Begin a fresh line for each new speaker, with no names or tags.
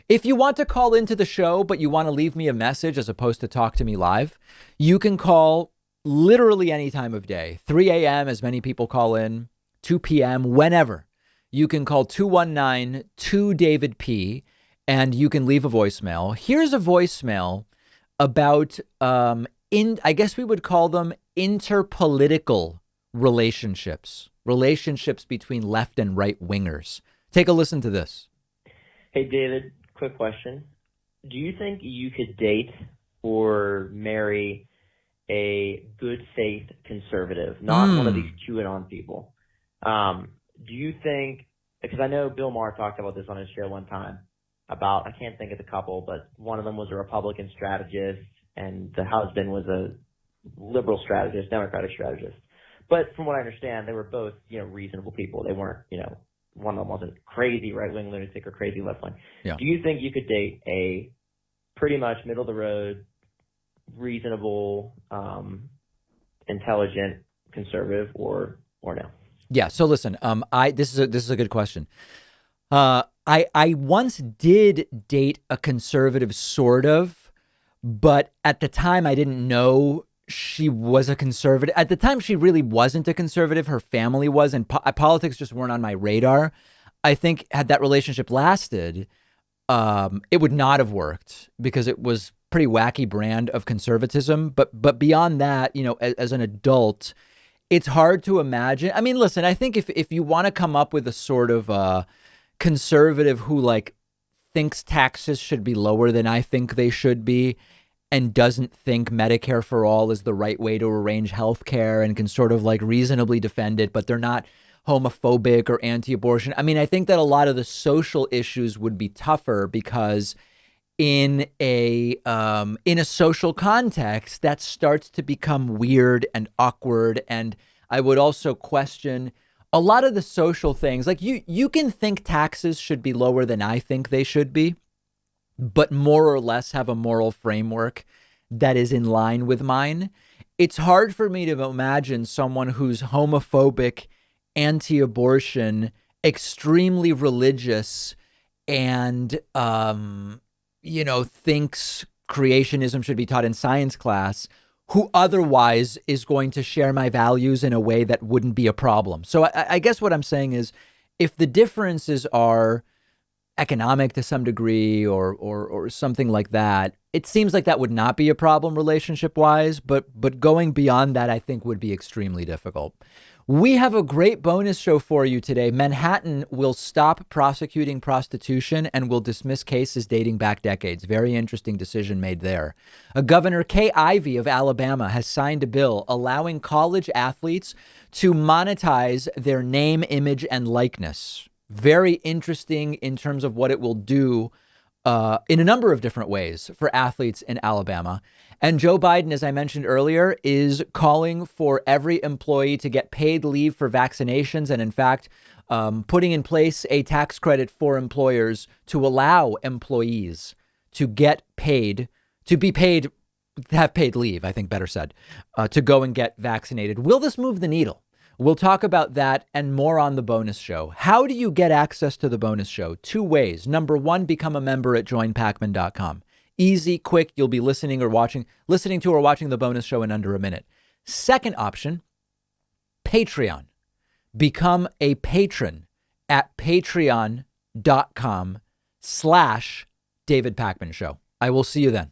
If you want to call into the show, but you want to leave me a message as opposed to talk to me live, you can call literally any time of day, 3 a.m., as many people call in, 2 p.m., whenever. You can call 219-2-DAVID-P, and you can leave a voicemail. Here's a voicemail about, I guess we would call them interpolitical relationships between left and right wingers. Take a listen to this.
Hey, David, quick question. Do you think you could date or marry a good faith conservative, not one of these QAnon people? Do you think, because I know Bill Maher talked about this on his show one time about, I can't think of the couple, but one of them was a Republican strategist and the husband was a liberal strategist, Democratic strategist. But from what I understand, they were both, reasonable people. They weren't, one of them wasn't crazy right-wing lunatic or crazy left-wing.
Yeah.
Do you think you could date a pretty much middle-of-the-road, reasonable, intelligent conservative or no?
Yeah. So listen, this is a good question. I once did date a conservative, sort of, but at the time I didn't know she was a conservative. At the time, she really wasn't a conservative. Her family was, and politics just weren't on my radar. I think had that relationship lasted, it would not have worked because it was pretty wacky brand of conservatism. But beyond that, as an adult, it's hard to imagine. I mean, listen, I think if you want to come up with a sort of conservative who thinks taxes should be lower than I think they should be, and doesn't think Medicare for all is the right way to arrange healthcare and can sort of reasonably defend it, but they're not homophobic or anti-abortion. I mean, I think that a lot of the social issues would be tougher because in a social context that starts to become weird and awkward. And I would also question a lot of the social things. You can think taxes should be lower than I think they should be, but more or less have a moral framework that is in line with mine. It's hard for me to imagine someone who's homophobic, anti-abortion, extremely religious, and, thinks creationism should be taught in science class, who otherwise is going to share my values in a way that wouldn't be a problem. So I guess what I'm saying is, if the differences are economic to some degree or something like that, it seems like that would not be a problem relationship wise, but going beyond that, I think would be extremely difficult. We have a great bonus show for you today. Manhattan will stop prosecuting prostitution and will dismiss cases dating back decades. Very interesting decision made there. Governor Kay Ivey of Alabama has signed a bill allowing college athletes to monetize their name, image, and likeness. Very interesting in terms of what it will do in a number of different ways for athletes in Alabama. And Joe Biden, as I mentioned earlier, is calling for every employee to get paid leave for vaccinations. And in fact, putting in place a tax credit for employers to allow employees to get paid, to have paid leave, I think better said, to go and get vaccinated. Will this move the needle? We'll talk about that and more on the bonus show. How do you get access to the bonus show? 2 ways. Number 1, become a member at joinpakman.com. Easy, quick. You'll be listening to or watching the bonus show in under a minute. Second option, Patreon. Become a patron at patreon.com/David Pakman Show. I will see you then.